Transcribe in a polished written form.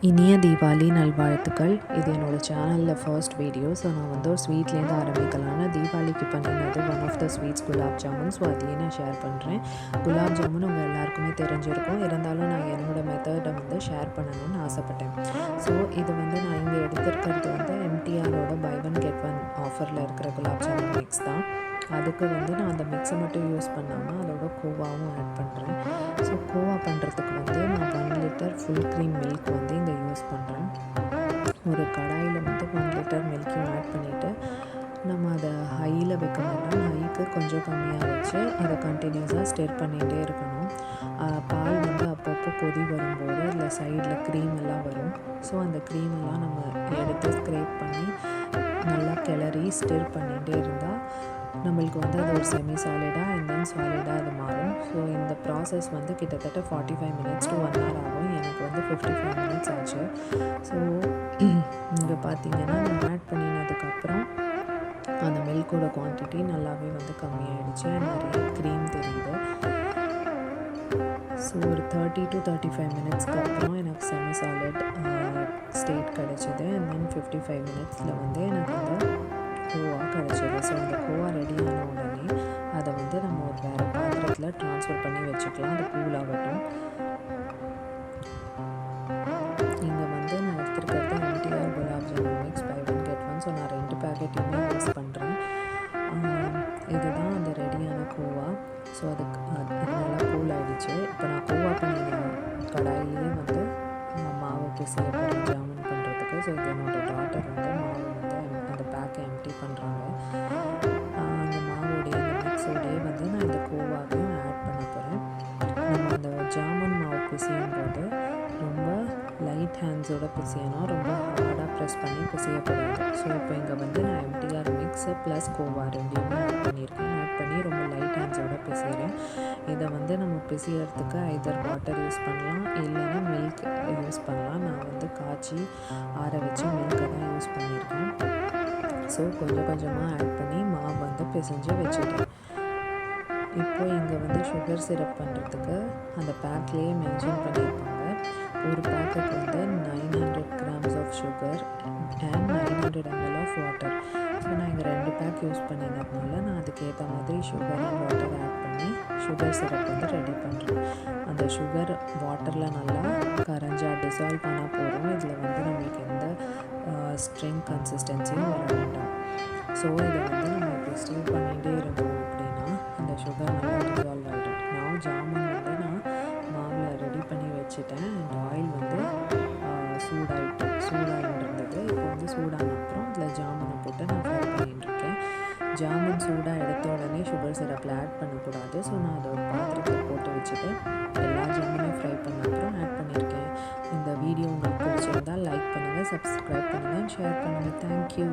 இனிய தீபாவளி நல்வாழ்த்துக்கள். இது என்னோடய சேனலில் ஃபர்ஸ்ட் வீடியோ. ஸோ நான் வந்து ஒரு ஸ்வீட்லேருந்து ஆரம்பிக்கலான்னு தீபாவளிக்கு பண்ணினது one of the sweets gulab jamun. So அதையே நான் ஷேர் பண்ணுறேன். குலாப் ஜாமுன் உங்கள் எல்லாருக்குமே தெரிஞ்சிருக்கும். இருந்தாலும் நான் என்னோடய மெத்தடை வந்து ஷேர் பண்ணணும்னு ஆசைப்பட்டேன். ஸோ இது வந்து நான் இங்கே எடுத்திருக்கிறது வந்து எம்டிஆரோட பை ஒன் கெட் ஒன் ஆஃபரில் இருக்கிற குலாப் ஜாமுன் மிக்ஸ் தான். அதுக்கு வந்து நான் அந்த மிக்ஸை மட்டும் யூஸ் பண்ணாமல் அதோட கோவாவும் ஆட் பண்ணுறேன். ஸோ கோவா பண்ணுறதுக்கு வந்து நான் 1 லிட்டர் ஃபுல் க்ரீம் மில்க் வந்து இங்கே யூஸ் பண்ணுறேன். ஒரு கடாயில் வந்து 1 லிட்டர் மில்க்கையும் ஆட் பண்ணிவிட்டு நம்ம அதை ஹையில் வைக்க மாட்டோம். ஹைக்கு கொஞ்சம் கம்மியாக வச்சு அதை கண்டினியூஸாக ஸ்டிர் பண்ணிகிட்டே இருக்கணும். பால் வந்து அப்பப்போ கொதி வரும்போது அதில் சைடில் க்ரீம் எல்லாம் வரும். ஸோ அந்த க்ரீம் எல்லாம் நம்ம எடுத்து ஸ்க்ரேப் பண்ணி நல்லா கிளறி ஸ்டிர் பண்ணிகிட்டே இருந்தால் நம்மளுக்கு வந்து அது ஒரு செமி சாலிடாக அண்ட் தென் சாலிடாக அது மாறும். ஸோ இந்த ப்ராசஸ் வந்து கிட்டத்தட்ட 45 மினிட்ஸ் to 1 hour ஆகும். எனக்கு வந்து 55 மினிட்ஸ் ஆச்சு. ஸோ இங்கே பார்த்தீங்கன்னா நான் ஆட் பண்ணினதுக்கப்புறம் அந்த மில்கோட குவான்டிட்டி நல்லாவே வந்து கம்மியாயிடுச்சு. நிறைய க்ரீம் தெரியுது. ஸோ ஒரு 30 to 35 மினிட்ஸ்க்கு அப்புறம் எனக்கு செமி சாலிட் ஸ்டேட் கிடச்சிது. அண்ட் தென் 55 மினிட்ஸில் வந்து எனக்கு அந்த கோவா கிடச்சிது. ஸோ அந்த கோவா ரெடியான உடனே அதை வந்து நம்ம ஒரு வேறு பாத்திரத்தில் ட்ரான்ஸ்ஃபர் பண்ணி வச்சுக்கலாம். அது கூல் ஆகட்டும். இங்கே வந்து நான் எடுத்துருக்கிறது MTR gulab jamun mix buy one get one. So நான் 2 பேக்கெட்டையுமே யூஸ் பண்ணுறேன். இதுதான் அந்த ரெடியான கோவா. ஸோ அதுக்கு நல்லா கூல் ஆகிடுச்சு. இப்போ நான் கோவா பண்ணின கடாயிலேயே வந்து மாவு பிசைய போகிறேன் ஜாமுன் பண்ணுறதுக்கு. ஸோ இது என்னோடய டாட்டர் வந்து மாவு வந்து அந்த பேக்கை எம்டி பண்ணுறாங்க. அந்த மாவோடைய அந்த மிக்ஸோடையே வந்து நான் இந்த கோவாவையும் ஆட் பண்ண போகிறேன். நம்ம அந்த ஜாமுன் மாவு பிசையும் போது ரொம்ப லைட் ஹேண்ட்ஸோடு பிசையணும். ரொம்ப ஹார்டாக ப்ரெஸ் பண்ணி பிசையக்கூடாது. ஸோ இப்போ இங்கே வந்து நான் எம்டிஆர் மிக்ஸு ப்ளஸ் கோவா ரெண்டையுமே ஆட் பண்ணியிருக்கேன். ஆட் பண்ணி ரொம்ப லைட் ஹேண்ட்ஸோடு பிசைகிறேன். இதை வந்து நம்ம பிசைகிறதுக்கு ஐதர் வாட்டர் யூஸ் பண்ணலாம், இல்லைன்னா மில்க் யூஸ் பண்ணலாம். நான் வந்து காய்ச்சி ஆற வச்சு மில்கை தான் யூஸ் பண்ணியிருக்கேன். ஸோ கொஞ்சம் கொஞ்சமாக ஆட் பண்ணி மாவு வந்து பிசைஞ்சு வச்சுட்டேன். இப்போ இங்கே வந்து சுகர் சிரப் பண்ணுறதுக்கு அந்த பேக்லேயே மென்ஷன் பண்ணியிருப்பாங்க. ஒரு பேக்குக்கு வந்து 900 grams of sugar and 900 ml of water. So நான் இங்கே 2 பேக் யூஸ் பண்ணினதுனால நான் அதுக்கேற்ற மாதிரி சுகர் அண்ட் வாட்டர் ஆட் பண்ணி சுகர் சிரப் வந்து ரெடி பண்ணுறேன். அந்த சுகர் வாட்டரில் நல்லா கரைஞ்சா டிசால்வ் பண்ணால் போதும். இதில் வந்து நம்மளுக்கு எந்த ஸ்ட்ரிங் கன்சிஸ்டன்சியும் வர வேண்டாம். ஸோ இதை வந்து நம்ம இப்படி ஸ்டீர் பண்ணிகிட்டே இருந்தோம் அப்படின்னா அந்த சுகர் நல்லா டிசால்வ் ஆகிடும். நான் ஜாமுன் வந்து நான் மாவில் ரெடி பண்ணி வச்சுட்டேன். அண்ட் ஆயில் வந்து சூடாகிட்டு இருந்தது. இப்போ வந்து சூடான அப்புறம் அதில் ஜாமுனை போட்டு நான் ஃப்ரை பண்ணிட்டுருக்கேன். ஜாமுன் சூடாக எடுத்த உடனே சுகர் சிரப்பில் ஆட் பண்ணக்கூடாது. ஸோ நான் அதை ஒரு பாத்திரத்தில் போட்டு வச்சுட்டு எல்லா ஜாமுனையும் ஃப்ரை பண்ண அப்புறம் ஆட் பண்ணியிருக்கேன். இந்த வீடியோ உங்களுக்கு பிடிச்சிருந்தால் லைக் பண்ணுங்கள், சப்ஸ்கிரைப் பண்ணுங்கள், ஷேர் பண்ணுங்கள். தேங்க்யூ.